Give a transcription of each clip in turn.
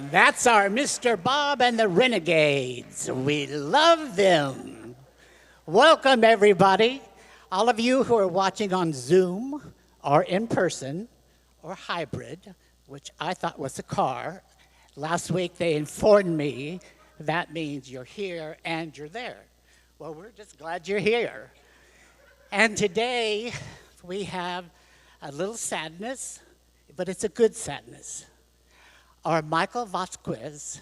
And that's our Mr. Bob and the Renegades. We love them. Welcome, everybody. All of you who are watching on Zoom or in person or hybrid, which I thought was a car. Last week they informed me that means you're here and you're there. Well, we're just glad you're here. And today we have a little sadness, but it's a good sadness. Our Michael Vasquez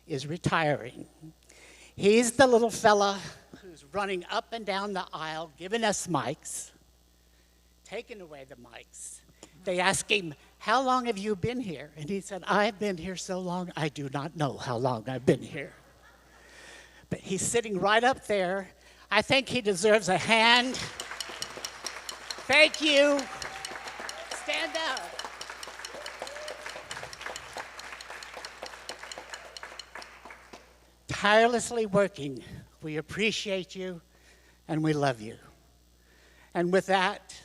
is retiring. He's the little fella who's running up and down the aisle, giving us mics, taking away the mics. They asked him, "How long have you been here?" And he said, "I've been here so long, I do not know how long I've been here." But he's sitting right up there. I think he deserves a hand. Thank you. Stand up. Tirelessly working. We appreciate you and we love you. And with that,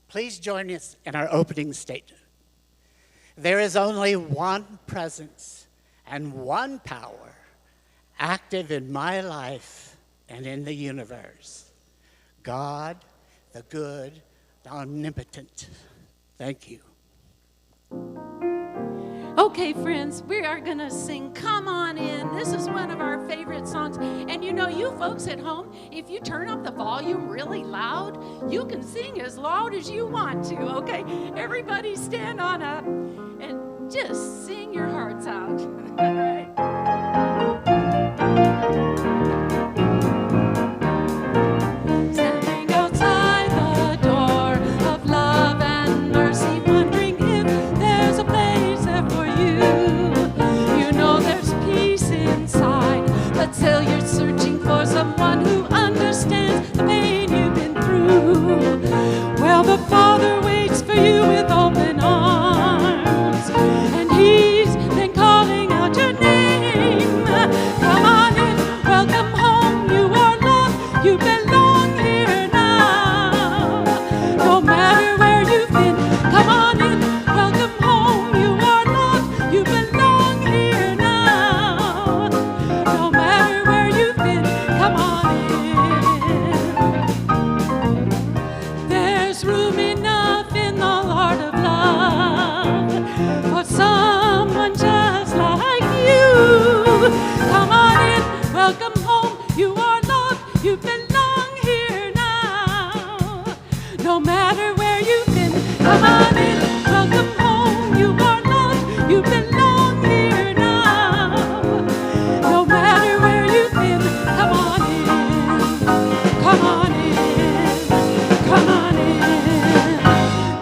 please join us in our opening statement. There is only one presence and one power active in my life and in the universe. God, the good, the omnipotent. Thank you. Okay, friends, we are going to sing Come On In. This is one of our favorite songs. And you know, you folks at home, if you turn up the volume really loud, you can sing as loud as you want to, okay? Everybody stand on up and just sing your hearts out. All right. Standing outside the door of love and mercy, wondering if there's a place there for you. You know there's peace inside, but still you're searching for someone who understands the pain you've been through. Well, the Father waits for you with open arms, and He's been calling out your name. Come on in, welcome home, you are loved, you belong here now. No matter where you've been, come on in, welcome home, you are loved, you belong here now. No matter where you've been, come on in. There's room enough in the heart of love for someone just like you. Come on in, welcome home, you are loved, you belong here now. No matter where you've been, come on in, welcome home, you are loved, you belong here now. No matter where you've been, come on in, come on in, come on in,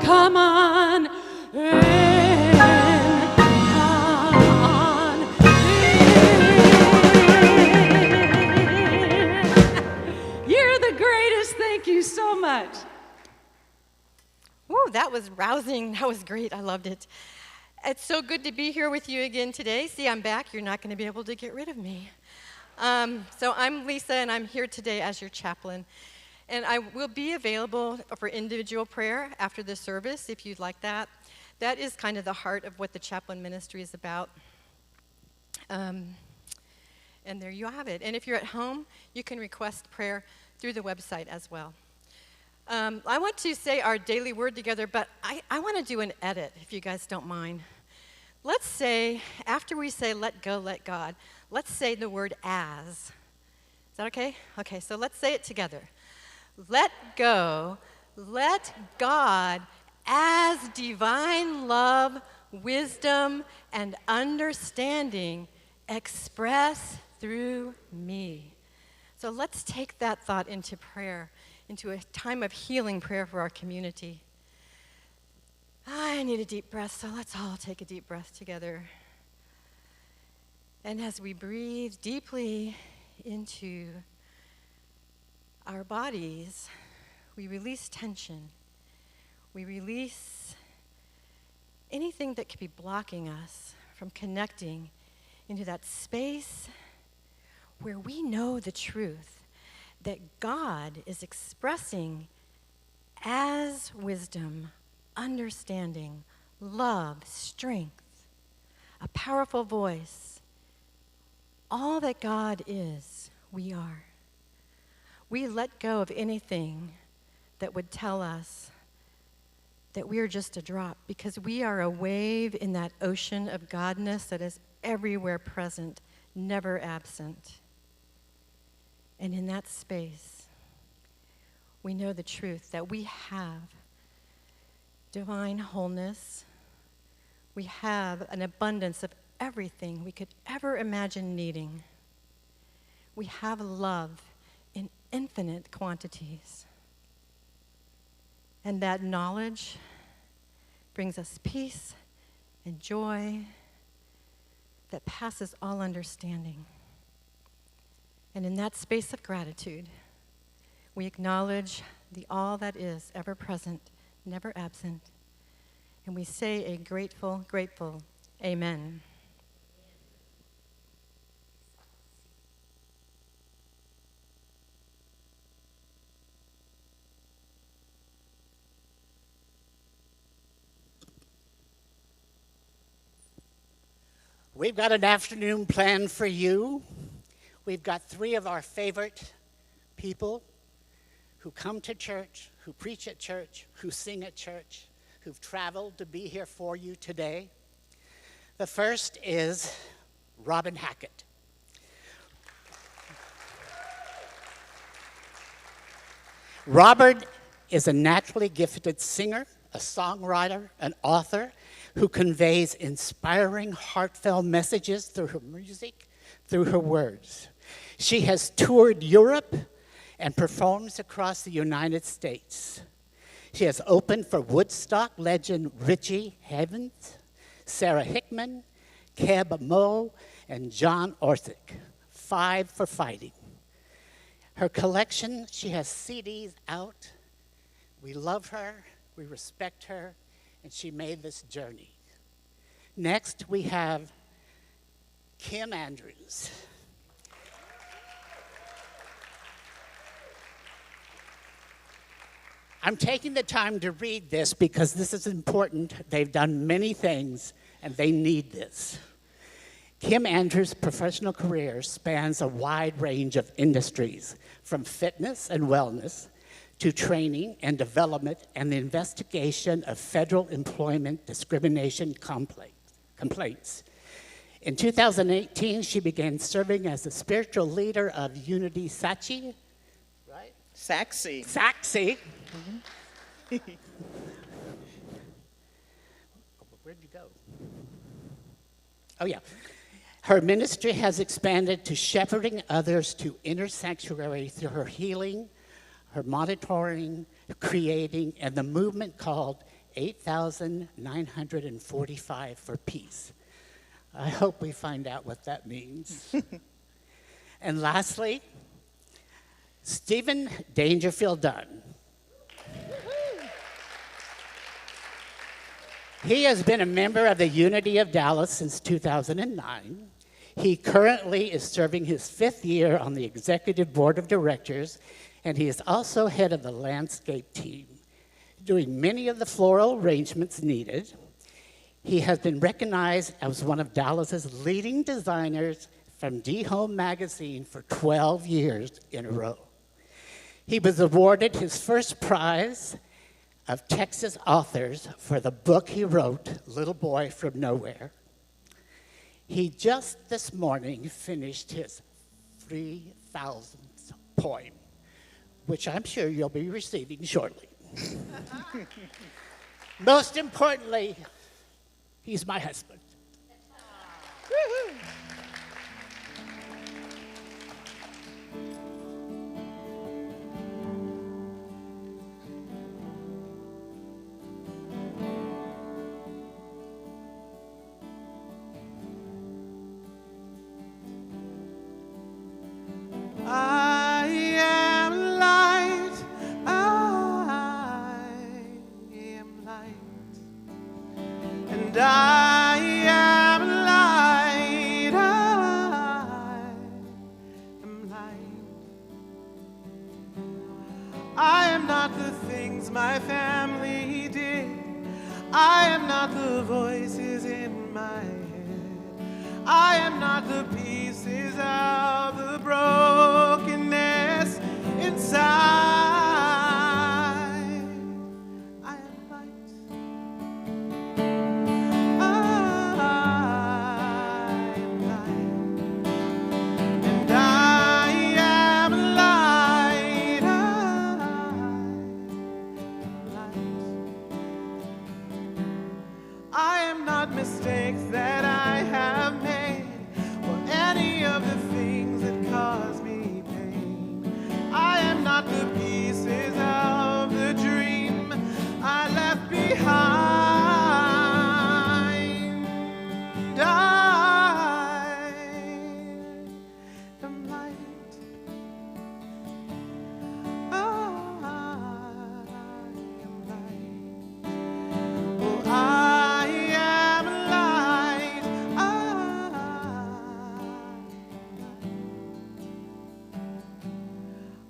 come on in, come on in. You're the greatest. Thank you so much. Woo, that was rousing. That was great. I loved it. It's so good to be here with you again today. See, I'm back. You're not going to be able to get rid of me. So I'm Lisa, and I'm here today as your chaplain. And I will be available for individual prayer after the service, if you'd like that. That is kind of the heart of what the chaplain ministry is about. And there you have it. And if you're at home, you can request prayer through the website as well. I want to say our daily word together, but I want to do an edit, if you guys don't mind. Let's say, after we say let go, let God, let's say the word as. Is that okay? Okay, so let's say it together. Let go, let God, as divine love, wisdom, and understanding, express through me. So let's take that thought into prayer, into a time of healing prayer for our community. I need a deep breath, so let's all take a deep breath together. And as we breathe deeply into our bodies, we release tension. We release anything that could be blocking us from connecting into that space where we know the truth that God is expressing as wisdom, understanding, love, strength. a powerful voice. All that God is, we are. We let go of anything that would tell us that we are just a drop, because we are a wave in that ocean of Godness that is everywhere present, never absent. And in that space, we know the truth that we have divine wholeness. We have an abundance of everything we could ever imagine needing. We have love in infinite quantities. And that knowledge brings us peace and joy that passes all understanding. And in that space of gratitude, we acknowledge the all that is ever present, never absent. And we say a grateful, grateful amen. We've got an afternoon planned for you. We've got 3 of our favorite people who come to church, who preach at church, who sing at church, who've traveled to be here for you today. The first is Robin Hackett. Robert is a naturally gifted singer, a songwriter, an author who conveys inspiring, heartfelt messages through her music, through her words. She has toured Europe and performs across the United States. She has opened for Woodstock legend Richie Havens, Sarah Hickman, Keb Mo, and John Orthick. 5 for fighting. Her collection, she has CDs out. We love her, we respect her, and she made this journey. Next, we have Kim Andrews. I'm taking the time to read this because this is important. They've done many things, and they need this. Kim Andrews' professional career spans a wide range of industries, from fitness and wellness to training and development and the investigation of federal employment discrimination complaints. In 2018, she began serving as the spiritual leader of Unity Sachi, right? Saxy. Saxy. Where'd you go? Oh, yeah. Her ministry has expanded to shepherding others to inner sanctuary through her healing, her monitoring, creating, and the movement called 8,945 for Peace. I hope we find out what that means. And lastly, Stephen Daingerfield Dunn. He has been a member of the Unity of Dallas since 2009. He currently is serving his 5th year on the executive board of directors, and he is also head of the landscape team, doing many of the floral arrangements needed. He has been recognized as one of Dallas's leading designers from D-Home magazine for 12 years in a row. He was awarded his first prize of Texas authors for the book he wrote, Little Boy from Nowhere. He just this morning finished his 3,000th poem, which I'm sure you'll be receiving shortly. Most importantly, he's my husband. I am light, I am light, and I not the pieces of the brokenness inside. I am light. I am light. And I am light. I am not mistakes that I have made, or any of the things that cause me pain. I am not the pieces of the dream I left behind. I am light. I am light. Oh, I am light.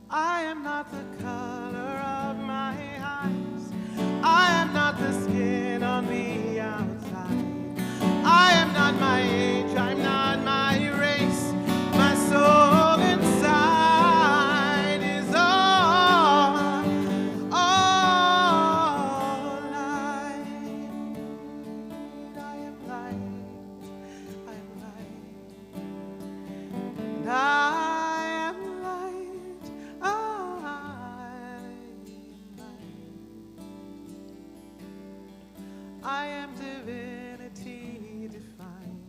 I am not the color of my eyes. I am not the skin on the outside. I am not my age. I'm not my race. My soul inside is all light. I am light. I am light. And I am light. I am light. I am divinity defined.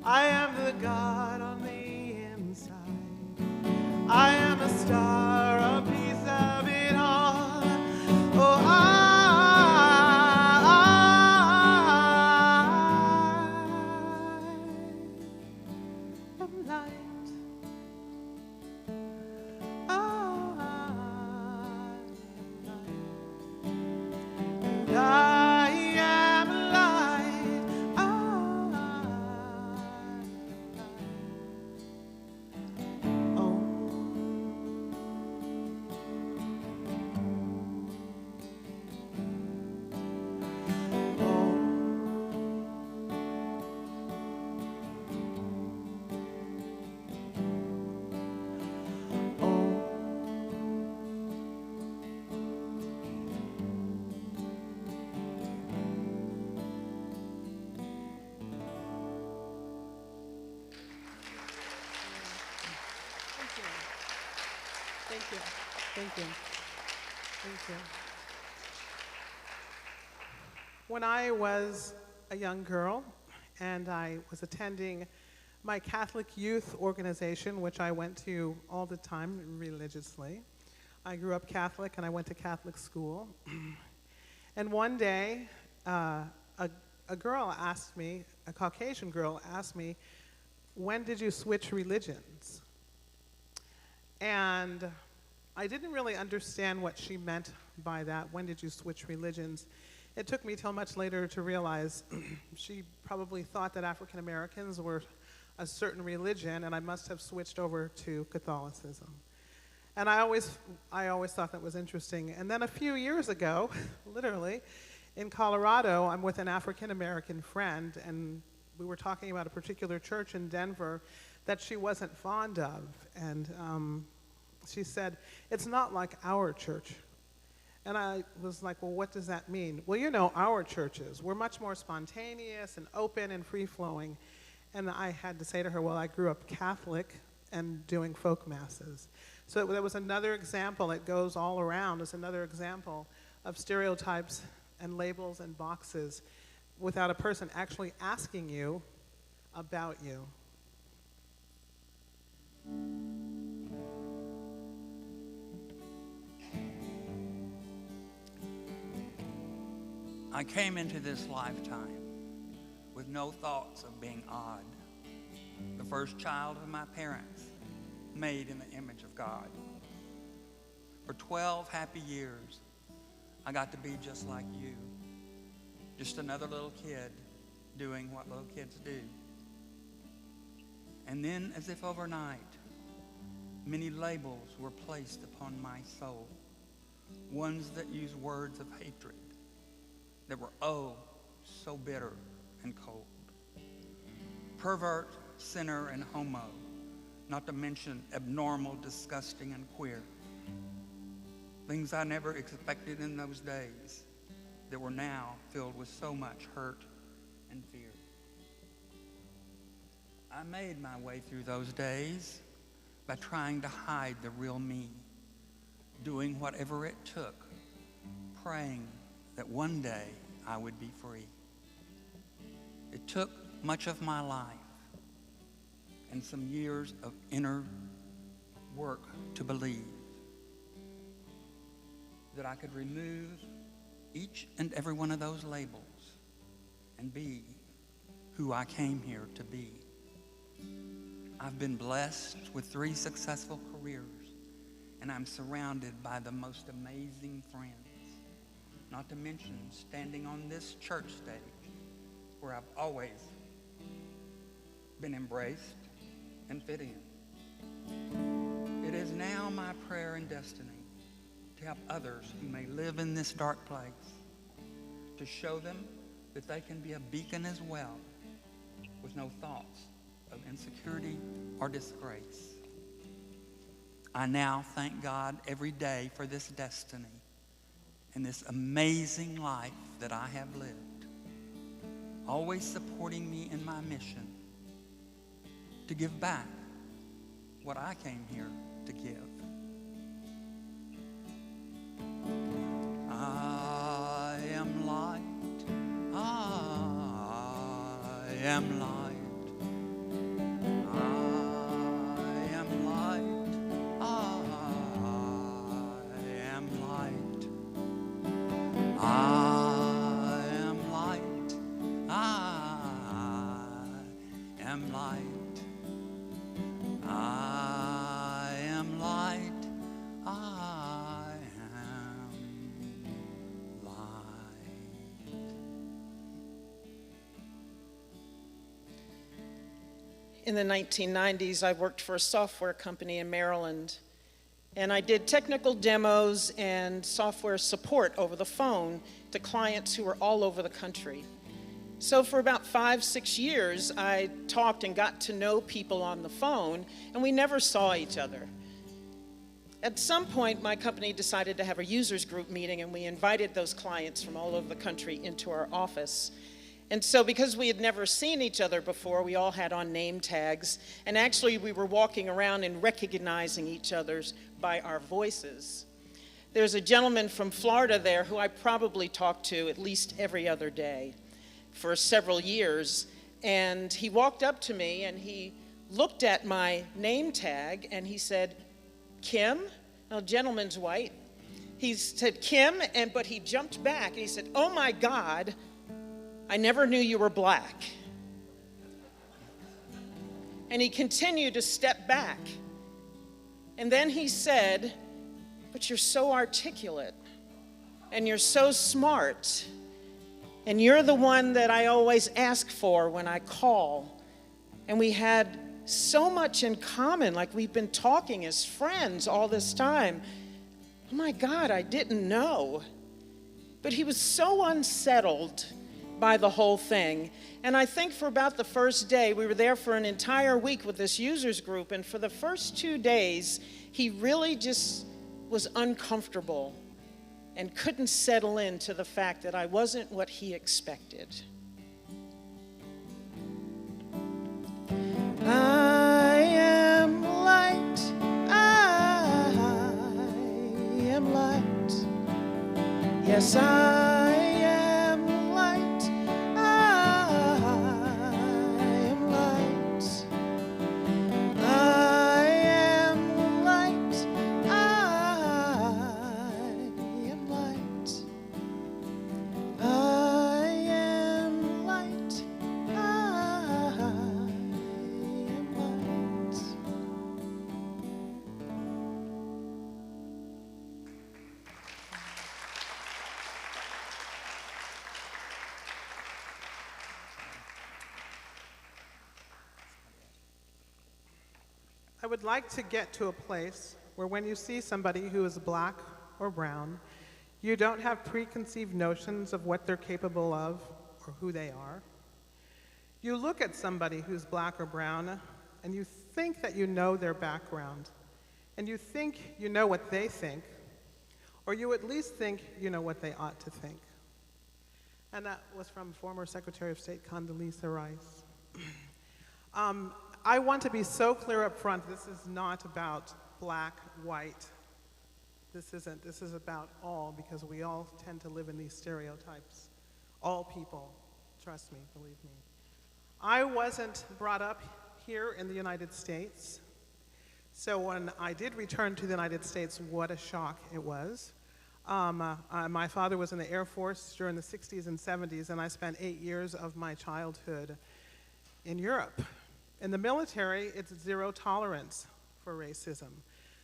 I am the God on the inside. I am a star, a piece of it all. Oh, I am light. I am light. And I am light. I am light. Oh. Thank you. Thank you. Thank you. When I was a young girl and I was attending my Catholic youth organization, which I went to all the time religiously. I grew up Catholic and I went to Catholic school. And one day, a girl asked me, a Caucasian girl asked me, when did you switch religions? And I didn't really understand what she meant by that. When did you switch religions? It took me till much later to realize she probably thought that African Americans were a certain religion, and I must have switched over to Catholicism. And I always thought that was interesting. And then a few years ago, literally, in Colorado, I'm with an African American friend, and we were talking about a particular church in Denver that she wasn't fond of. And she said, it's not like our church. And I was like, well, what does that mean? Well, you know, our churches, we're much more spontaneous and open and free-flowing. And I had to say to her, well, I grew up Catholic and doing folk masses. So that was another example. It goes all around. It's another example of stereotypes and labels and boxes without a person actually asking you about you. I came into this lifetime with no thoughts of being odd. The first child of my parents, made in the image of God. For 12 happy years, I got to be just like you. Just another little kid doing what little kids do. And then, as if overnight, many labels were placed upon my soul. Ones that use words of hatred, that were oh, so bitter and cold. Pervert, sinner, and homo, not to mention abnormal, disgusting, and queer. Things I never expected in those days that were now filled with so much hurt and fear. I made my way through those days by trying to hide the real me, doing whatever it took, praying that one day I would be free. It took much of my life and some years of inner work to believe that I could remove each and every one of those labels and be who I came here to be. I've been blessed with 3 successful careers, and I'm surrounded by the most amazing friends, not to mention standing on this church stage where I've always been embraced and fit in. It is now my prayer and destiny to help others who may live in this dark place, to show them that they can be a beacon as well, with no thoughts of insecurity or disgrace. I now thank God every day for this destiny and this amazing life that I have lived, always supporting me in my mission to give back what I came here to give. I am light. I am light. I am light. I am light. I am light. I am light. I am light. I am light. In the 1990s, I worked for a software company in Maryland, and I did technical demos and software support over the phone to clients who were all over the country. So for about 5-6 years, I talked and got to know people on the phone, and we never saw each other. At some point, my company decided to have a users group meeting, and we invited those clients from all over the country into our office. And so because we had never seen each other before, we all had on name tags, and actually we were walking around and recognizing each other's by our voices. There's a gentleman from Florida there who I probably talked to at least every other day for several years, and he walked up to me and he looked at my name tag and he said, "Kim?" Now, the gentleman's white. He said, "Kim," but he jumped back and he said, "Oh my God, I never knew you were black." And he continued to step back. And then he said, "But you're so articulate and you're so smart. And you're the one that I always ask for when I call." And we had so much in common, like we've been talking as friends all this time. Oh my God, I didn't know. But he was so unsettled by the whole thing. And I think for about the first day, we were there for an entire week with this users group, and for the first 2 days, he really just was uncomfortable and couldn't settle into the fact that I wasn't what he expected. I am light. I am light. Yes, I am light. I am light. I am light. I am light. I am light. I am light. I would like to get to a place where when you see somebody who is black or brown, you don't have preconceived notions of what they're capable of or who they are. You look at somebody who's black or brown, and you think that you know their background, and you think you know what they think, or you at least think you know what they ought to think. And that was from former Secretary of State Condoleezza Rice. I want to be so clear up front, this is not about black, white. This isn't. This is about all, because we all tend to live in these stereotypes. All people, trust me, believe me. I wasn't brought up here in the United States. So when I did return to the United States, what a shock it was. My father was in the Air Force during the 60s and 70s, and I spent 8 years of my childhood in Europe. In the military, it's zero tolerance for racism.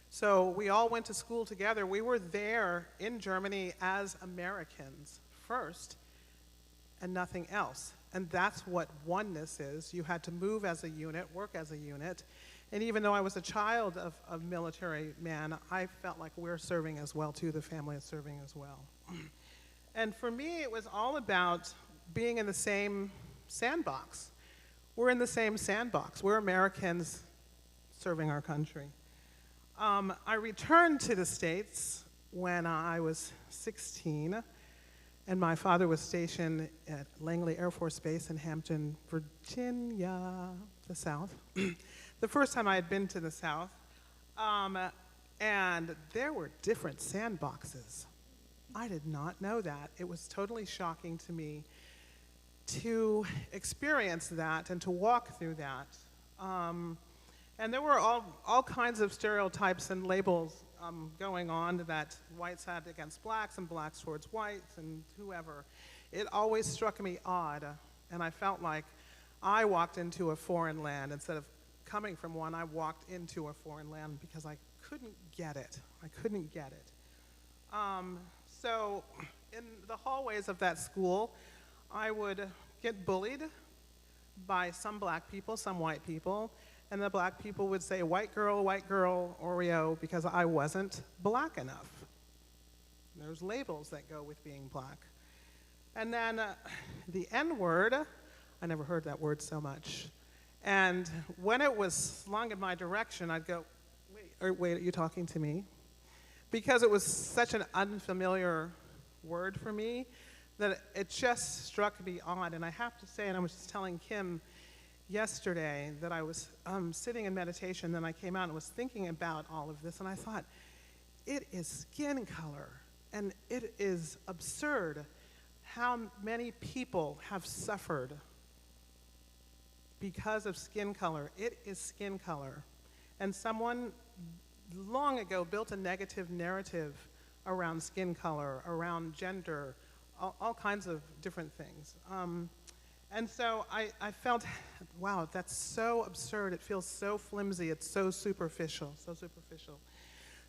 So we all went to school together. We were there in Germany as Americans first, and nothing else. And that's what oneness is. You had to move as a unit, work as a unit. And even though I was a child of a military man, I felt like we're serving as well too, the family is serving as well. And for me, it was all about being in the same sandbox. We're in the same sandbox. We're Americans serving our country. I returned to the States when I was 16, and my father was stationed at Langley Air Force Base in Hampton, Virginia, the South. The first time I had been to the South, and there were different sandboxes. I did not know that. It was totally shocking to me to experience that and to walk through that. And there were all kinds of stereotypes and labels going on that whites had against blacks and blacks towards whites and whoever. It always struck me odd, and I felt like I walked into a foreign land. Instead of coming from one, I walked into a foreign land because I couldn't get it. I couldn't get it. So in the hallways of that school, I would get bullied by some black people, some white people, and the black people would say, white girl, Oreo, because I wasn't black enough. There's labels that go with being black. And then the N-word, I never heard that word so much. And when it was slung in my direction, I'd go, wait, are you talking to me? Because it was such an unfamiliar word for me that it just struck me odd. And I have to say, and I was just telling Kim yesterday that I was sitting in meditation, then I came out and was thinking about all of this, and I thought, it is skin color, and it is absurd how many people have suffered because of skin color. It is skin color. And someone long ago built a negative narrative around skin color, around gender, all kinds of different things. And so I felt, wow, that's so absurd. It feels so flimsy. It's so superficial, so superficial.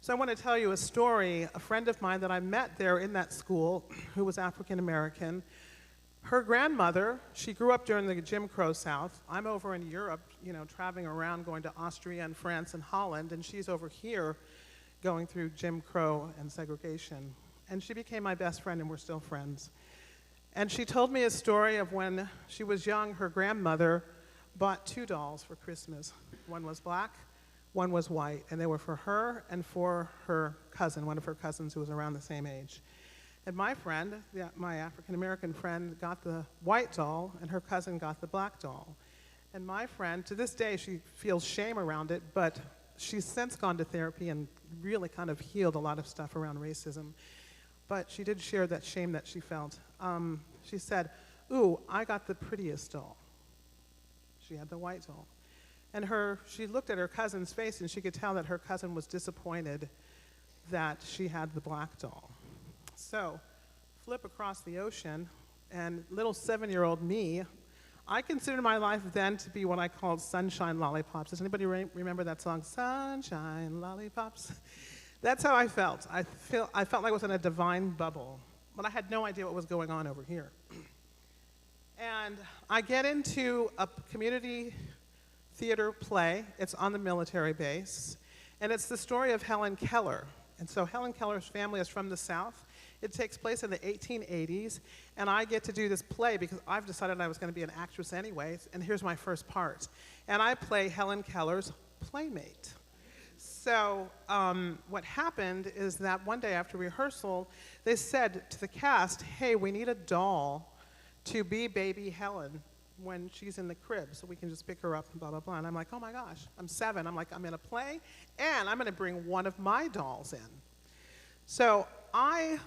So I want to tell you a story. A friend of mine that I met there in that school, who was African American, her grandmother, she grew up during the Jim Crow South. I'm over in Europe, you know, traveling around, going to Austria and France and Holland, and she's over here going through Jim Crow and segregation. And she became my best friend, and we're still friends. And she told me a story of when she was young, her grandmother bought 2 dolls for Christmas. One was black, one was white, and they were for her and for her cousin, one of her cousins who was around the same age. And my friend, my African-American friend, got the white doll, and her cousin got the black doll. And my friend, to this day, she feels shame around it, but she's since gone to therapy and really kind of healed a lot of stuff around racism. But she did share that shame that she felt. She said, ooh, I got the prettiest doll. She had the white doll. And she looked at her cousin's face, and she could tell that her cousin was disappointed that she had the black doll. So, flip across the ocean, and little 7-year-old me, I considered my life then to be what I called sunshine lollipops. Does anybody remember that song, Sunshine Lollipops? That's how I felt. I felt like I was in a divine bubble, but I had no idea what was going on over here. And I get into a community theater play. It's on the military base, and it's the story of Helen Keller. And so Helen Keller's family is from the South, It takes place in the 1880s, and I get to do this play because I've decided I was going to be an actress anyways, and here's my first part. And I play Helen Keller's playmate. So what happened is that one day after rehearsal, they said to the cast, hey, we need a doll to be baby Helen when she's in the crib, so we can just pick her up and blah, blah, blah. And I'm like, oh my gosh, I'm 7. I'm like, I'm in a play, and I'm gonna bring one of my dolls in. So I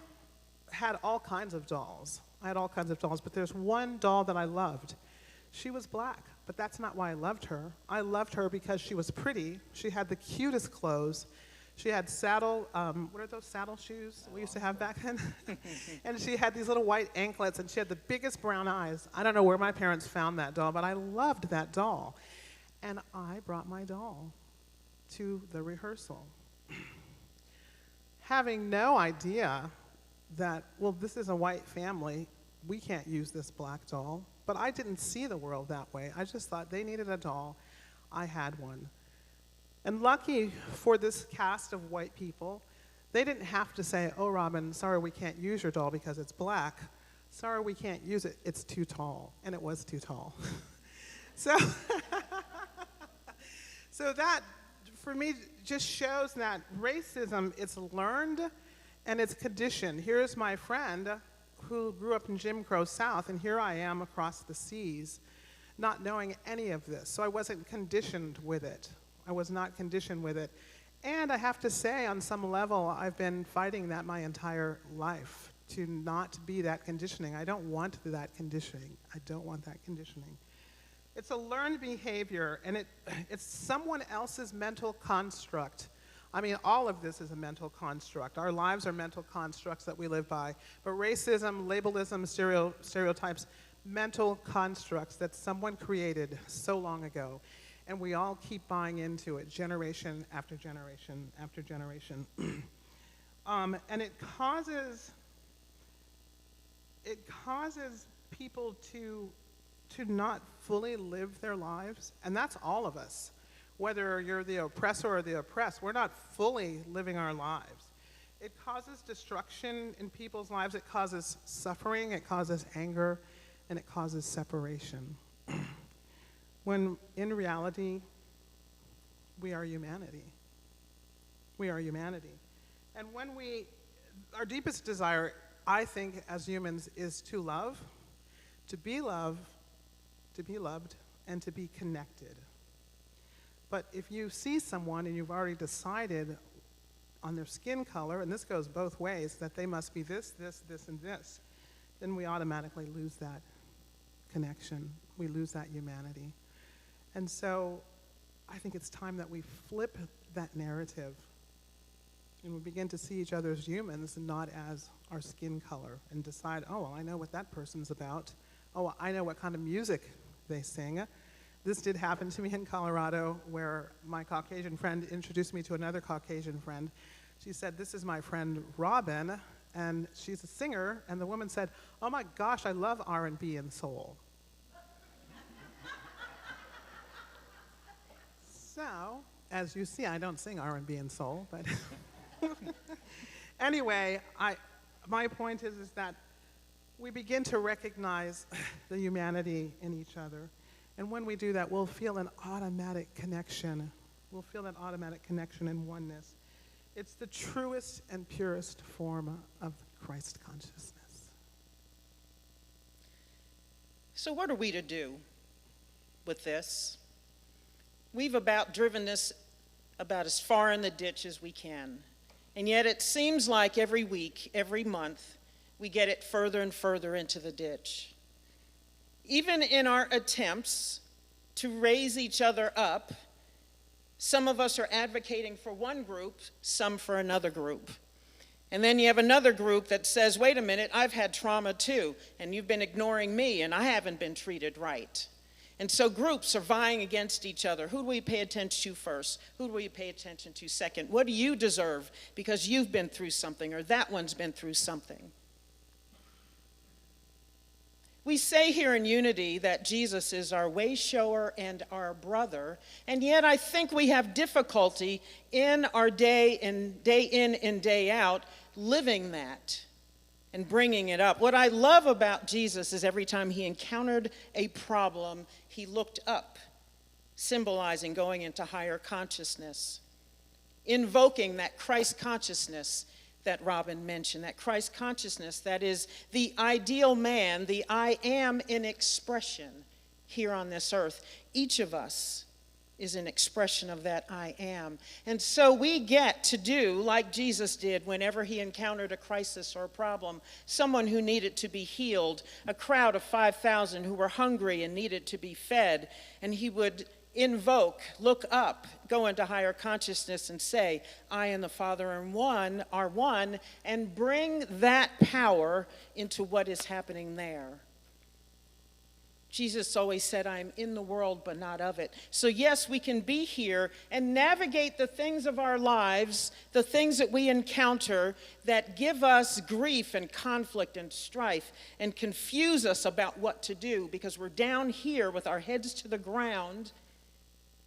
had all kinds of dolls. But there's one doll that I loved. She was black, but that's not why I loved her. I loved her because she was pretty. She had the cutest clothes. She had saddle, what are those saddle shoes we used to have back then? And she had these little white anklets, and she had the biggest brown eyes. I don't know where my parents found that doll, but I loved that doll. And I brought my doll to the rehearsal, having no idea that, well, this is a white family. We can't use this black doll. But I didn't see the world that way. I just thought they needed a doll. I had one. And lucky for this cast of white people, they didn't have to say, oh, Robin, sorry, we can't use your doll because it's black. Sorry, we can't use it, it's too tall. And it was too tall. So, so that, for me, just shows that racism, it's learned and it's conditioned. Here's my friend who grew up in Jim Crow South, and here I am across the seas, not knowing any of this. So I wasn't conditioned with it. I was not conditioned with it. And I have to say, on some level, I've been fighting that my entire life, to not be that conditioning. I don't want that conditioning. I don't want that conditioning. It's a learned behavior, and it's someone else's mental construct. I mean, all of this is a mental construct. Our lives are mental constructs that we live by. But racism, labelism, stereotypes, mental constructs that someone created so long ago. And we all keep buying into it, generation after generation after generation. And it causes people to not fully live their lives. And that's all of us. Whether you're the oppressor or the oppressed, we're not fully living our lives. It causes destruction in people's lives. It causes suffering. It causes anger. And it causes separation. When in reality, we are humanity. We are humanity. And when our deepest desire, I think, as humans, is to love, to be loved, and to be connected. But if you see someone and you've already decided on their skin color, and this goes both ways, that they must be this, this, this, and this, then we automatically lose that connection. We lose that humanity. And so I think it's time that we flip that narrative and we begin to see each other as humans and not as our skin color, and decide, oh, well, I know what that person's about. Oh, well, I know what kind of music they sing. This did happen to me in Colorado, where my Caucasian friend introduced me to another Caucasian friend. She said, this is my friend Robin, and she's a singer. And the woman said, oh my gosh, I love R&B and soul. So, as you see, I don't sing R&B and soul, but anyway, my point is that we begin to recognize the humanity in each other. And when we do that, we'll feel an automatic connection. We'll feel that automatic connection and oneness. It's the truest and purest form of Christ consciousness. So what are we to do with this? We've driven this about as far in the ditch as we can. And yet it seems like every week, every month, we get it further and further into the ditch. Even in our attempts to raise each other up, some of us are advocating for one group, some for another group. And then you have another group that says, wait a minute, I've had trauma too, and you've been ignoring me, and I haven't been treated right. And so groups are vying against each other. Who do we pay attention to first? Who do we pay attention to second? What do you deserve because you've been through something, or that one's been through something? We say here in Unity that Jesus is our way shower and our brother, and yet I think we have difficulty in our day in and day out living that. and bringing it up. What I love about Jesus is every time he encountered a problem, he looked up, symbolizing going into higher consciousness, invoking that Christ consciousness that Robin mentioned, that Christ consciousness that is the ideal man, the I am in expression here on this earth. Each of us is an expression of that I am. And so we get to do like Jesus did whenever he encountered a crisis or a problem, someone who needed to be healed, a crowd of 5,000 who were hungry and needed to be fed, and he would invoke, look up, go into higher consciousness and say, I and the Father are one, and bring that power into what is happening there. Jesus always said, I am in the world, but not of it. So yes, we can be here and navigate the things of our lives, the things that we encounter that give us grief and conflict and strife and confuse us about what to do because we're down here with our heads to the ground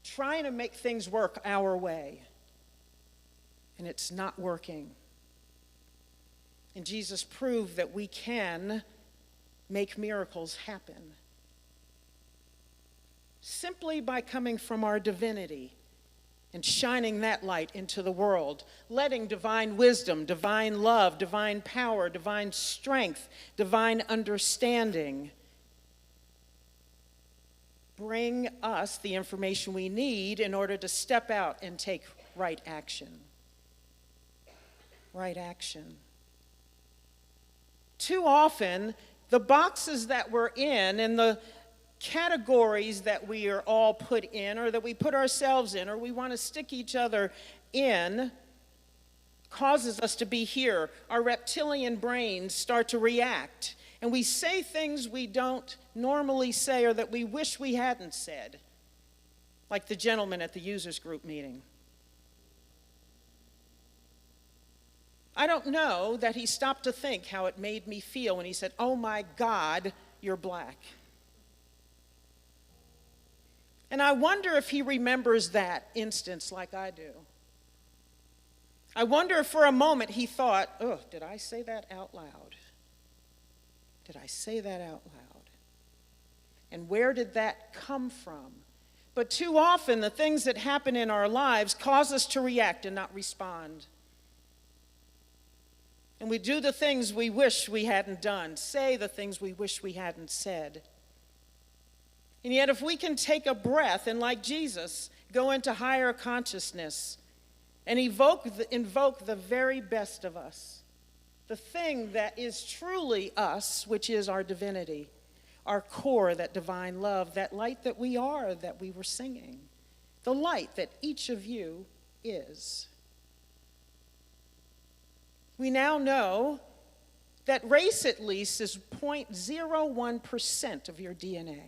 trying to make things work our way. And it's not working. And Jesus proved that we can make miracles happen simply by coming from our divinity and shining that light into the world, letting divine wisdom, divine love, divine power, divine strength, divine understanding bring us the information we need in order to step out and take right action. Right action. Too often, the boxes that we're in and the categories that we are all put in or that we put ourselves in or we want to stick each other in causes us to be here. Our reptilian brains start to react and we say things we don't normally say or that we wish we hadn't said, like the gentleman at the users group meeting. I don't know that he stopped to think how it made me feel when he said, oh my God, you're black. And I wonder if he remembers that instance like I do. I wonder if for a moment he thought, oh, did I say that out loud? Did I say that out loud? And where did that come from? But too often the things that happen in our lives cause us to react and not respond. And we do the things we wish we hadn't done, say the things we wish we hadn't said. And yet if we can take a breath and like Jesus, go into higher consciousness and invoke the very best of us, the thing that is truly us, which is our divinity, our core, that divine love, that light that we are, that we were singing, the light that each of you is. We now know that race at least is 0.01% of your DNA.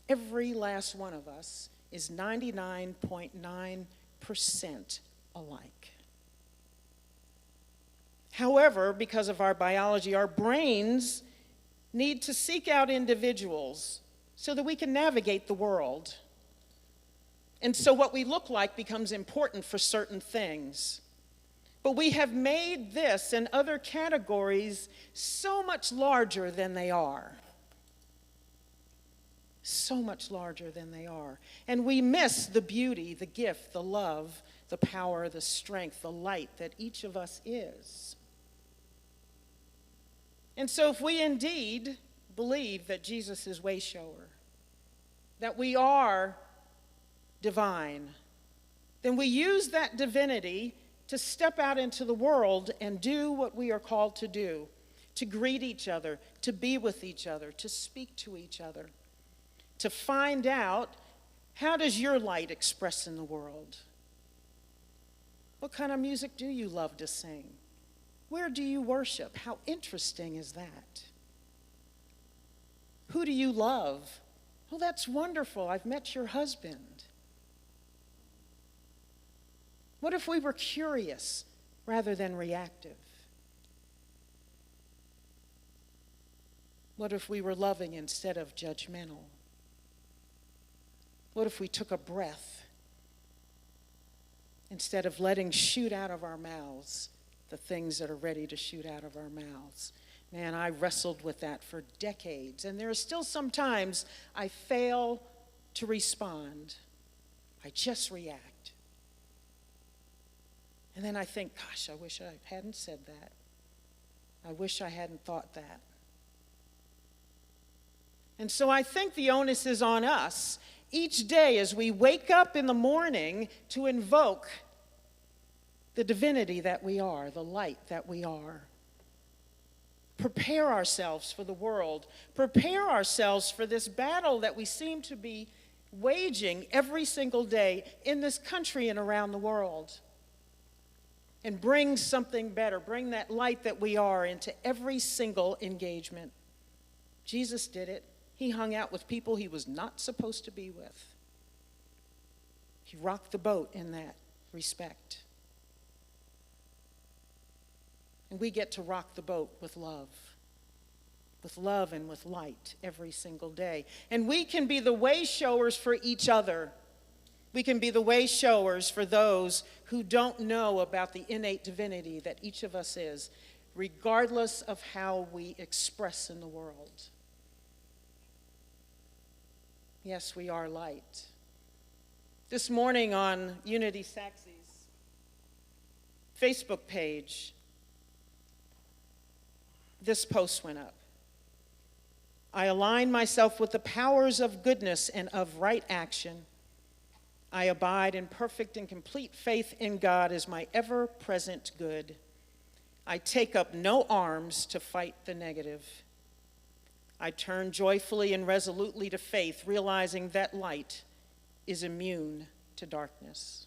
Every last one of us is 99.9% alike. However, because of our biology, our brains need to seek out individuals so that we can navigate the world. And so what we look like becomes important for certain things. But we have made this and other categories so much larger than they are. So much larger than they are. And we miss the beauty, the gift, the love, the power, the strength, the light that each of us is. And so if we indeed believe that Jesus is way shower, that we are divine, then we use that divinity to step out into the world and do what we are called to do, to greet each other, to be with each other, to speak to each other, to find out, how does your light express in the world? What kind of music do you love to sing? Where do you worship? How interesting is that? Who do you love? Oh, that's wonderful. I've met your husband. What if we were curious rather than reactive? What if we were loving instead of judgmental? What if we took a breath instead of letting shoot out of our mouths the things that are ready to shoot out of our mouths. Man, I wrestled with that for decades, and there are still some times I fail to respond. I just react. And then I think, gosh, I wish I hadn't said that. I wish I hadn't thought that. And so I think the onus is on us each day as we wake up in the morning to invoke the divinity that we are, the light that we are. Prepare ourselves for the world. Prepare ourselves for this battle that we seem to be waging every single day in this country and around the world. And bring something better. Bring that light that we are into every single engagement. Jesus did it. He hung out with people he was not supposed to be with. He rocked the boat in that respect. And we get to rock the boat with love and with light every single day. And we can be the way showers for each other. We can be the way showers for those who don't know about the innate divinity that each of us is, regardless of how we express in the world. Yes, we are light. This morning on Unity Saxy's Facebook page, this post went up. I align myself with the powers of goodness and of right action. I abide in perfect and complete faith in God as my ever-present good. I take up no arms to fight the negative. I turn joyfully and resolutely to faith, realizing that light is immune to darkness.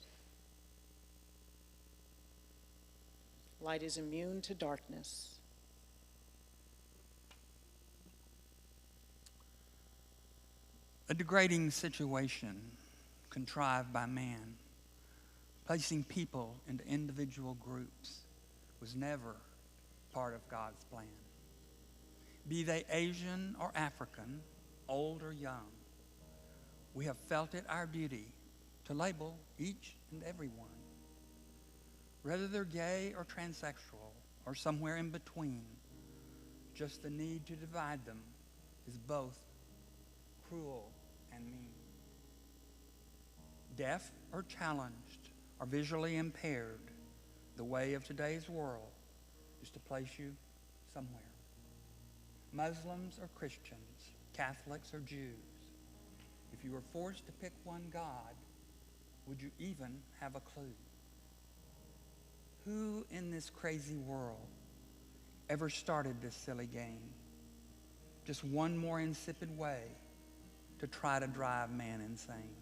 Light is immune to darkness. A degrading situation contrived by man, placing people into individual groups, was never part of God's plan. Be they Asian or African, old or young, we have felt it our duty to label each and every one. Whether they're gay or transsexual or somewhere in between, just the need to divide them is both cruel and mean. Deaf or challenged or visually impaired, the way of today's world is to place you somewhere. Muslims or Christians, Catholics or Jews, if you were forced to pick one God, would you even have a clue? Who in this crazy world ever started this silly game? Just one more insipid way to try to drive man insane.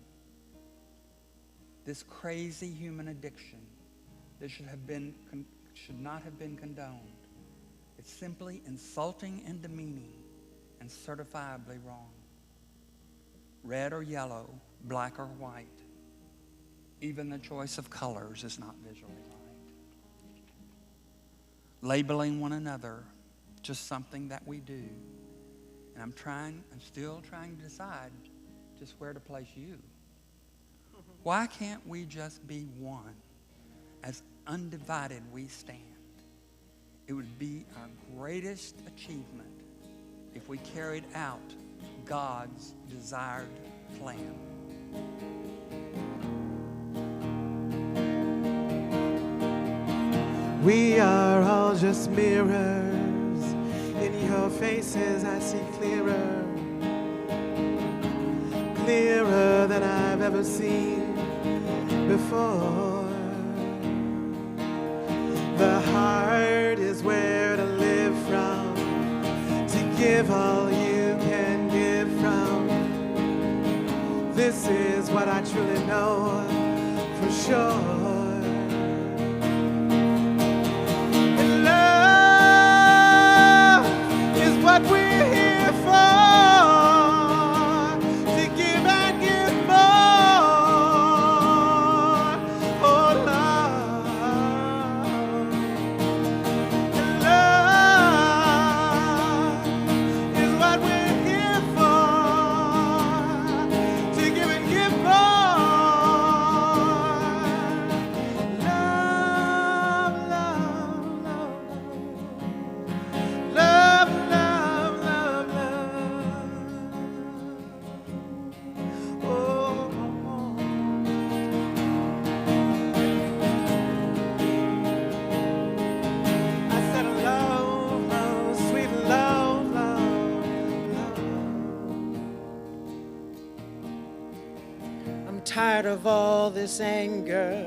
This crazy human addiction that should not have been condoned. It's simply insulting and demeaning and certifiably wrong. Red or yellow, black or white, even the choice of colors is not visually right. Labeling one another, just something that we do. And I'm still trying to decide just where to place you. Why can't we just be one? As undivided we stand. It would be our greatest achievement if we carried out God's desired plan. We are all just mirrors. In your faces I see clearer, clearer than I've ever seen before. The heart is where to live from, to give all you can give from. This is what I truly know for sure. And love is what we're here for, to give and give more. Oh, love. And love is what we're here for, to give and give more. I'm tired of all this anger,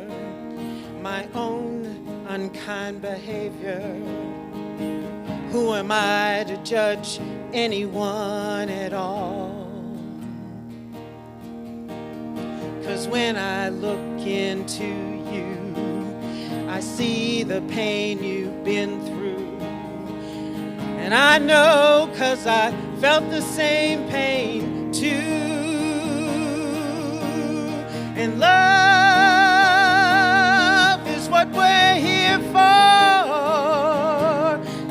my own unkind behavior. Who am I to judge anyone at all? 'Cause when I look into you, I see the pain you've been through. And I know 'cause I felt the same pain too. And love is what we're here for,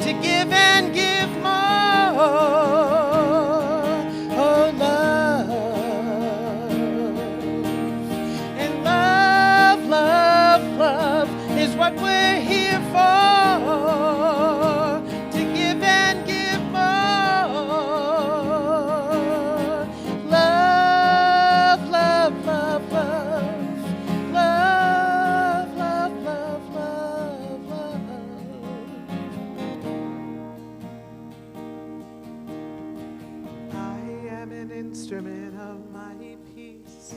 to give and give more. Oh, love. And love, love, love is what we're here for, to give and give more. Love, love, love, love. Love, love, love, love, love. I am an instrument of my peace.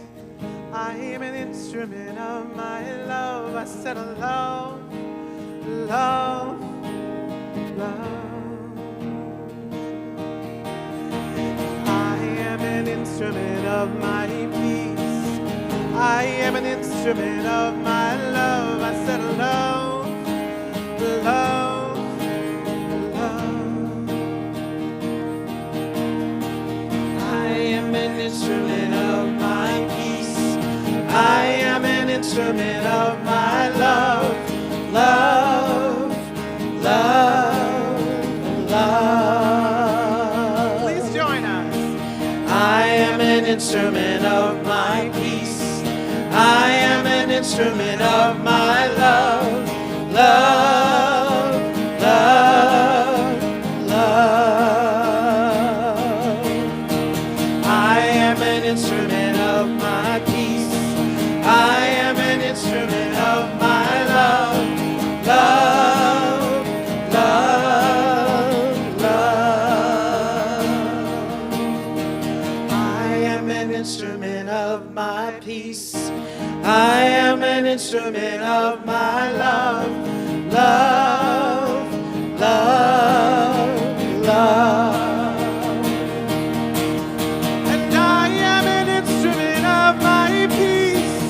I am an instrument of my love. I said love, love, love. I am an instrument of my peace. I am an instrument of my love. I said love, love, love. I am an instrument of my peace. I am an instrument of my love, love, love, love. Please join us. I am an instrument of my peace. I am an instrument of my love, love, love, love. I am an instrument of my peace. I am an instrument of my love, love, love, love. I am an instrument of my peace. I am an instrument of my love, love, love, love. And I am an instrument of my peace.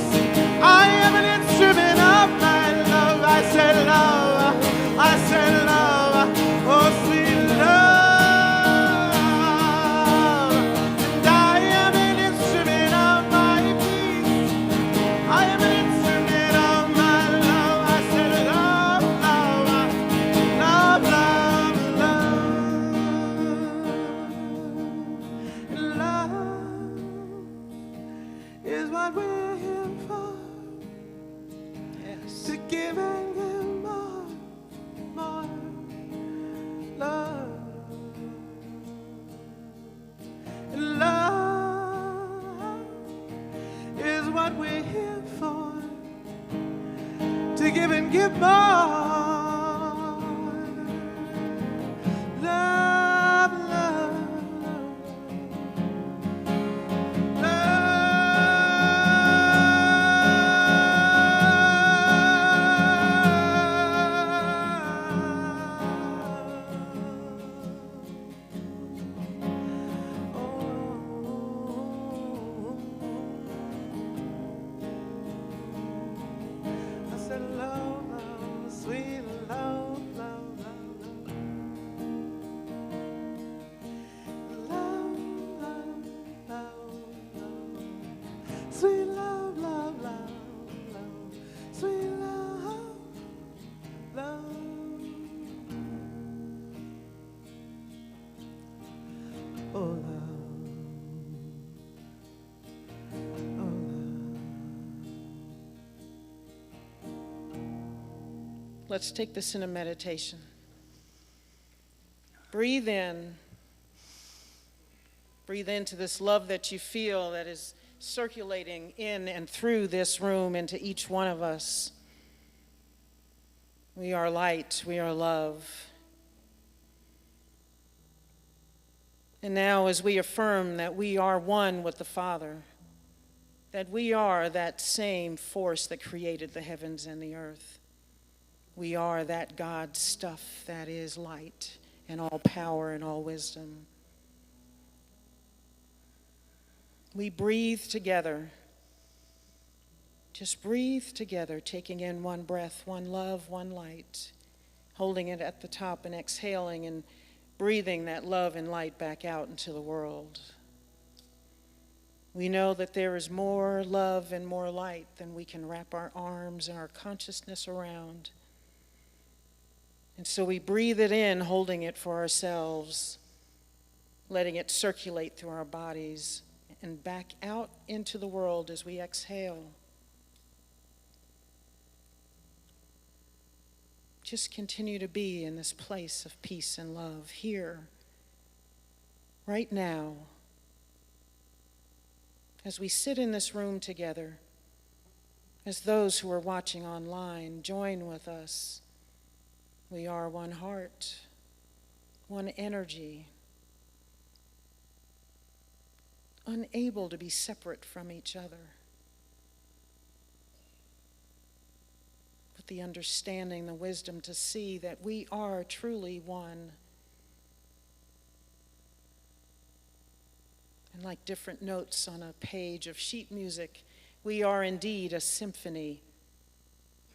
I am an instrument of my love. I said love, I said love, oh sweet love. And I am an instrument of my peace. I am an instrument of my love. I said love, love, love, love, love. Love is what we're here for. Yes. To give and give more, more love. Love is what we're here for. To give and give more. Love, love, I said love, love, sweet love, love, love, love. Love, love, love, love. Sweet love, love, love, love. Sweet love, love. Oh, love. Oh, love. Let's take this in a meditation. Breathe in. Breathe into this love that you feel that is circulating in and through this room into each one of us. We are light, we are love. And now as we affirm that we are one with the Father, that we are that same force that created the heavens and the earth. We are that God stuff that is light and all power and all wisdom. We breathe together. Just breathe together, taking in one breath, one love, one light, holding it at the top and exhaling and breathing that love and light back out into the world. We know that there is more love and more light than we can wrap our arms and our consciousness around. And so we breathe it in, holding it for ourselves, letting it circulate through our bodies and back out into the world as we exhale. Just continue to be in this place of peace and love here, right now. As we sit in this room together, as those who are watching online join with us, we are one heart, one energy, unable to be separate from each other. With the understanding, the wisdom to see that we are truly one. And like different notes on a page of sheet music, we are indeed a symphony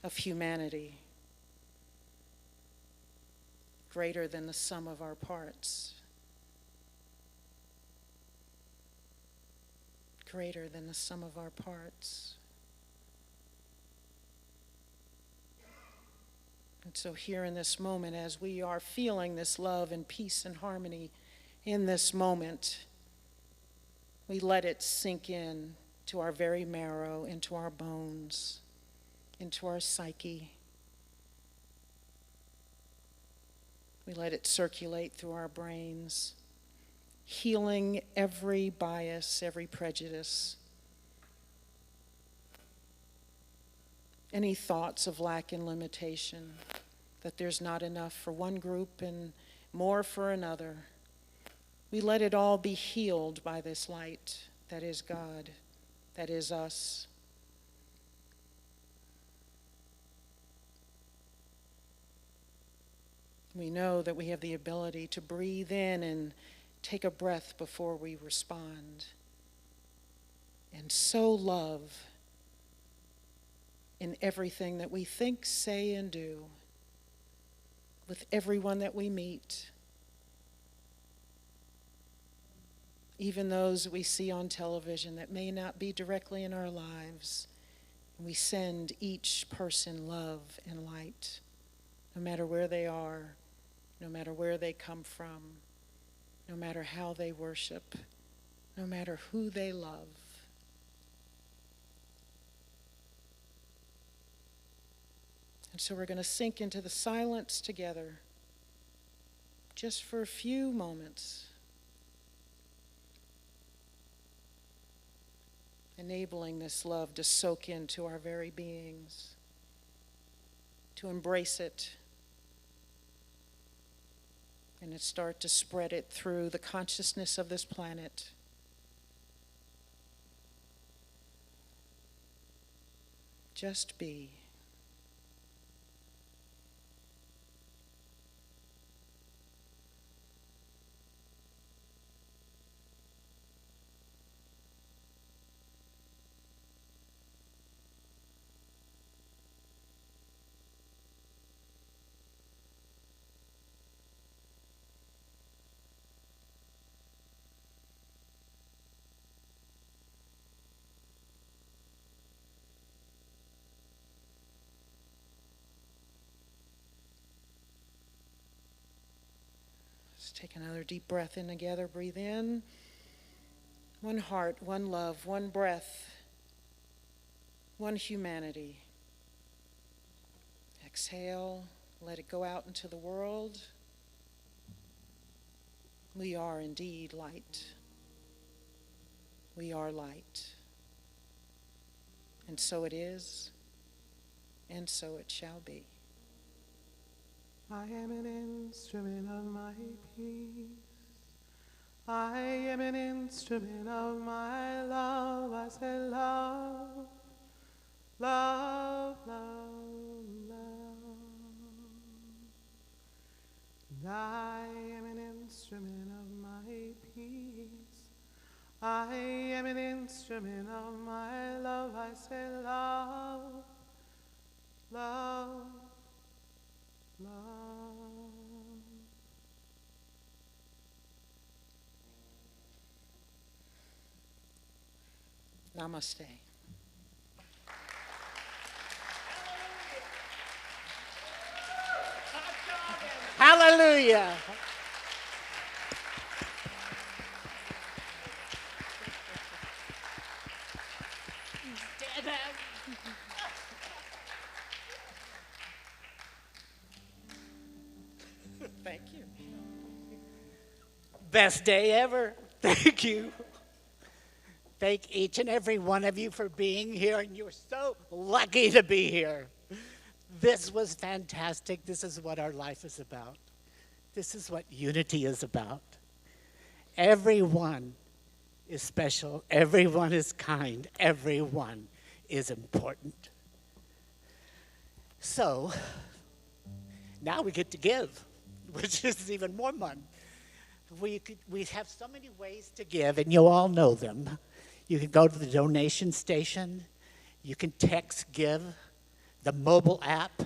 of humanity, greater than the sum of our parts, greater than the sum of our parts. And so here in this moment, as we are feeling this love and peace and harmony in this moment, we let it sink in to our very marrow, into our bones, into our psyche. We let it circulate through our brains, healing every bias, every prejudice, any thoughts of lack and limitation, that there's not enough for one group and more for another. We let it all be healed by this light that is God, that is us. We know that we have the ability to breathe in and take a breath before we respond. And so love in everything that we think, say, and do, with everyone that we meet, even those we see on television that may not be directly in our lives. And we send each person love and light, no matter where they are, no matter where they come from, no matter how they worship, no matter who they love. And so we're going to sink into the silence together, just for a few moments, enabling this love to soak into our very beings, to embrace it, and to start to spread it through the consciousness of this planet. Just be. Let's take another deep breath in together. Breathe in. One heart, one love, one breath, one humanity. Exhale. Let it go out into the world. We are indeed light. We are light. And so it is, and so it shall be. I am an instrument of my peace. I am an instrument of my love. I say love. instrument of my love, I say love, love, love. Namaste. Hallelujah. Thank you. Best day ever. Thank you. Thank each and every one of you for being here, and you're so lucky to be here. This was fantastic. This is what our life is about. This is what unity is about. Everyone is special. Everyone is kind. Everyone is important. So, now we get to give, which is even more fun. We have so many ways to give, and you all know them. You can go to the donation station. You can text give, the mobile app,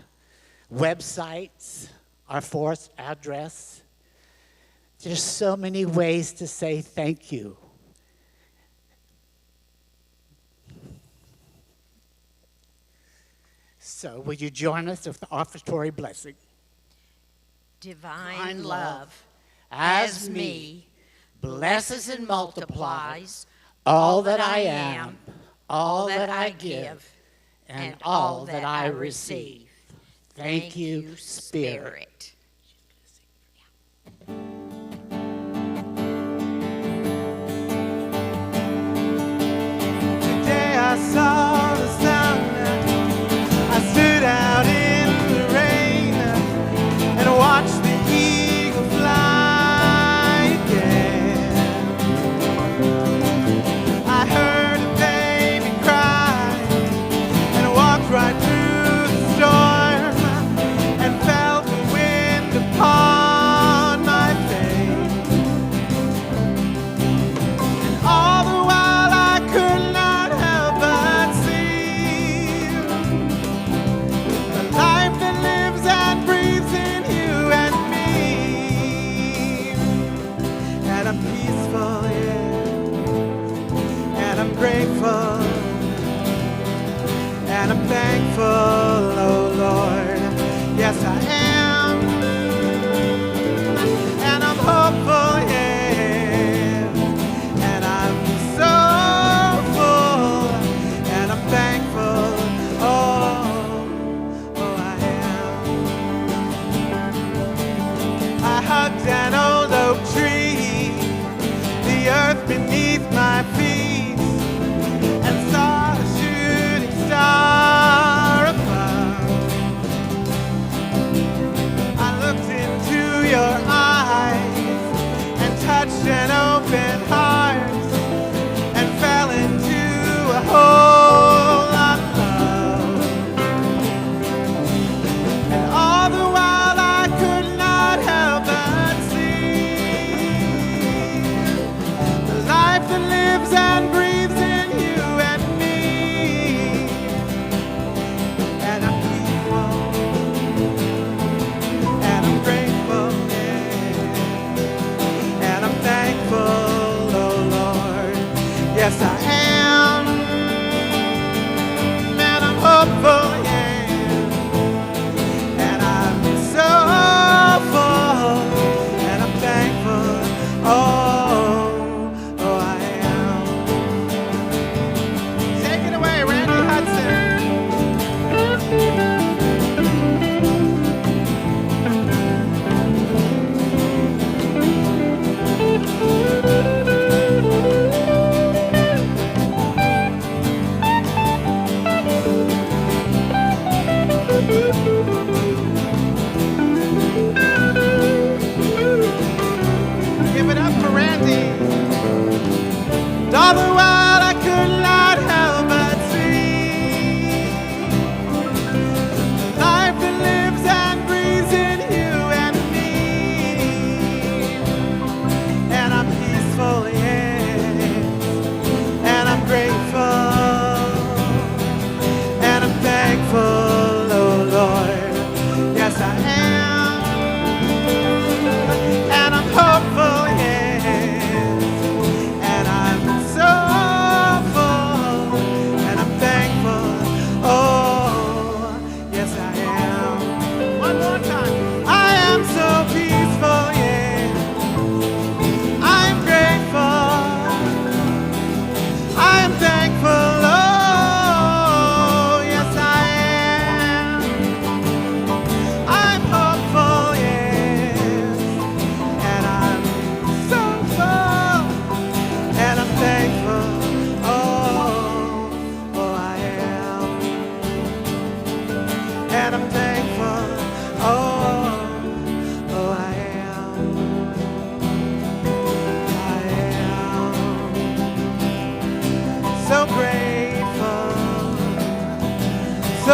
websites, our fourth address. There's so many ways to say thank you. So will you join us with the offertory blessing? Divine love, as me, blesses and multiplies all that I am, all that I give, and all that I receive. Thank you, Spirit. Today I saw the sun. I stood out in the rain and watched the eagle fly again. I heard a baby cry and walked right through the storm and felt the wind upon my face. And all the while I could not help but see the life that lives and breathes in you and me. And I'm peaceful, yeah, and I'm grateful, and I'm thankful, oh Lord. Yes, I am, and I'm hopeful, yeah, and I'm so full, and I'm thankful, oh, I am. I hugged an old oak tree, the earth beneath my feet, and saw a shooting star above.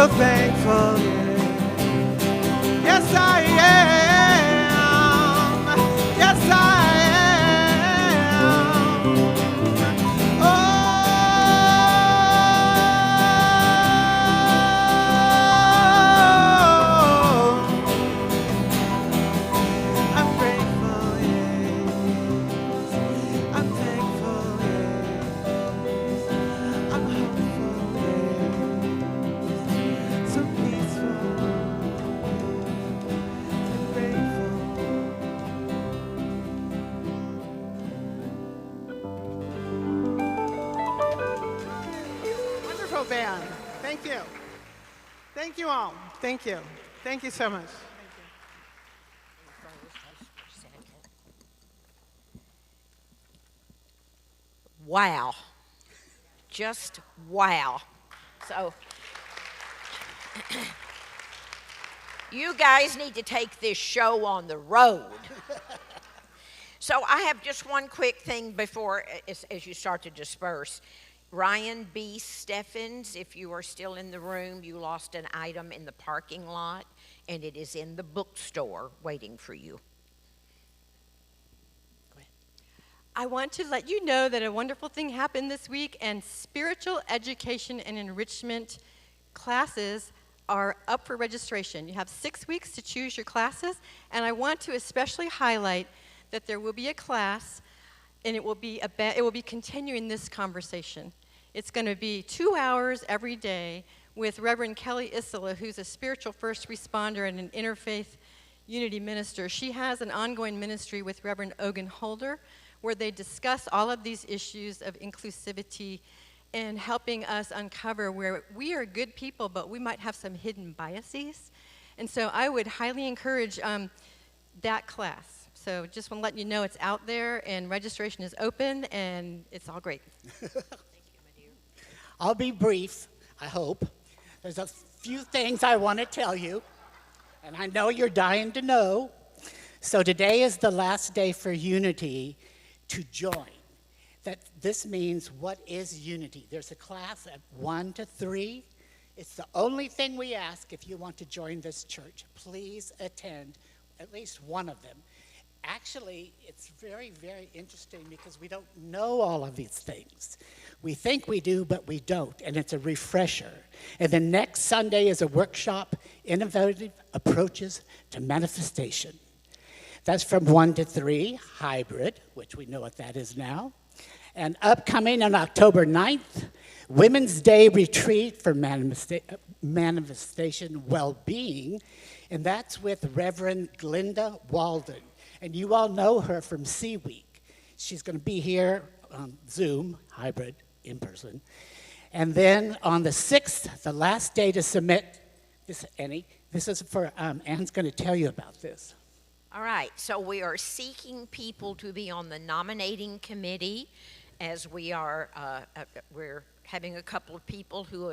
so thankful, yeah. Yes, I am. Yes, I am. Oh, I'm grateful, yes. I'm thankful, yes. I'm hopeful, yes. So peaceful and grateful. Wonderful band. Thank you. Thank you all. Thank you. Thank you so much. Wow. Just wow. So, you guys need to take this show on the road. So I have just one quick thing before, as you start to disperse. Ryan B. Steffens, if you are still in the room, you lost an item in the parking lot, and it is in the bookstore waiting for you. I want to let you know that a wonderful thing happened this week, and spiritual education and enrichment classes are up for registration. You have 6 weeks to choose your classes, and I want to especially highlight that there will be a class, and it will be continuing this conversation. It's going to be 2 hours every day with Reverend Kelly Isola, who's a spiritual first responder and an interfaith unity minister. She has an ongoing ministry with Reverend Ogun Holder, where they discuss all of these issues of inclusivity and helping us uncover where we are good people, but we might have some hidden biases. And so I would highly encourage that class. So just want to let you know it's out there, and registration is open, and it's all great. Thank you, my dear. I'll be brief, I hope. There's a few things I want to tell you, and I know you're dying to know. So today is the last day for unity to join. This means, what is unity? There's a class at 1 to 3. It's the only thing we ask if you want to join this church. Please attend at least one of them. Actually, it's very, very interesting because we don't know all of these things. We think we do, but we don't, and it's a refresher. And the next Sunday is a workshop, Innovative Approaches to Manifestation. That's from 1 to 3, hybrid, which we know what that is now. And upcoming on October 9th, Women's Day Retreat for Manifestation Well-Being, and that's with Reverend Glinda Walden. And you all know her from C Week. She's going to be here on Zoom, hybrid, in person. And then on the 6th, the last day to submit, this is for, Anne's going to tell you about this. All right, so we are seeking people to be on the nominating committee, as we are, we're having a couple of people who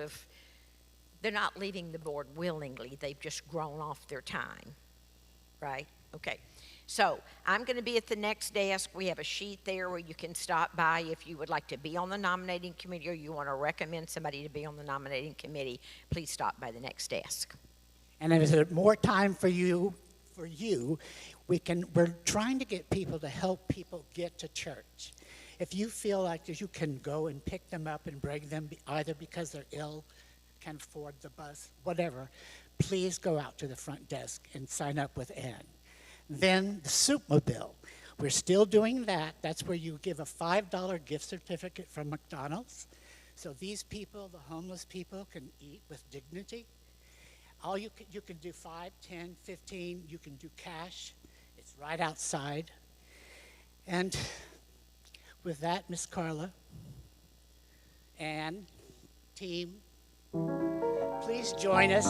they're not leaving the board willingly, they've just grown off their time, right? Okay, so I'm going to be at the next desk. We have a sheet there where you can stop by if you would like to be on the nominating committee or you want to recommend somebody to be on the nominating committee. Please stop by the next desk. And if there's more time for you, we're trying to get people to help people get to church. If you feel like you can go and pick them up and bring them, either because they're ill, can't afford the bus, whatever, please go out to the front desk and sign up with Ann. Then the Soupmobile, we're still doing that. That's where you give a $5 gift certificate from McDonald's. So these people, the homeless people, can eat with dignity. You can do 5, 10, 15, you can do cash. It's right outside. And with that, Miss Carla, Ann, team, please join us.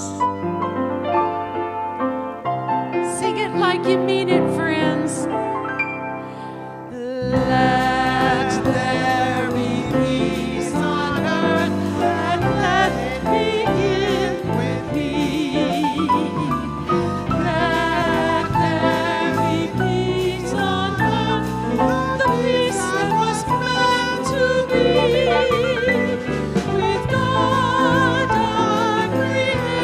Sing it like you mean it, friends. Let there be peace on earth, and let it begin with me. Let there be peace on earth, the peace that was meant to be. With God our Creator.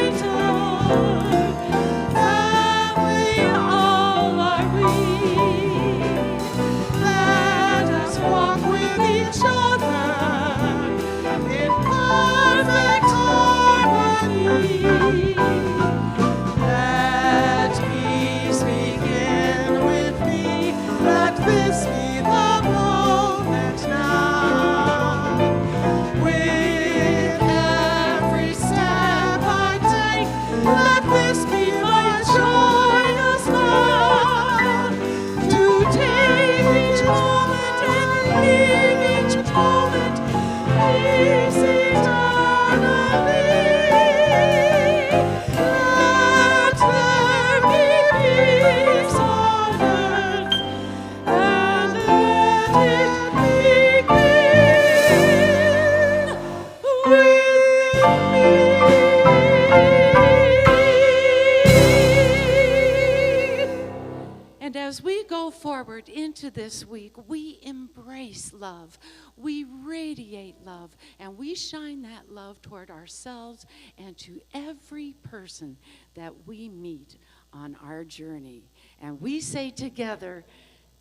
And as we go forward into this week, we embrace love, we radiate love, and we shine that love toward ourselves and to every person that we meet on our journey. And we say together,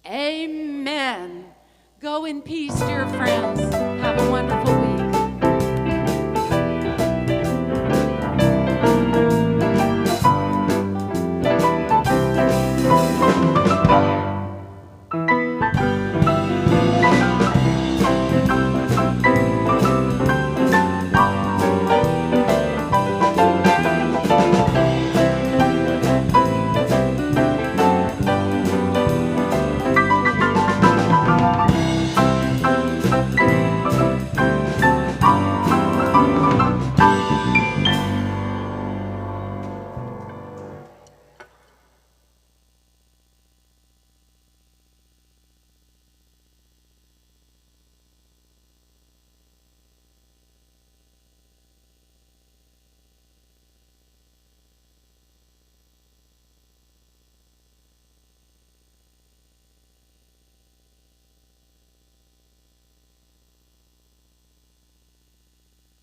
amen. Go in peace, dear friends. Have a wonderful week.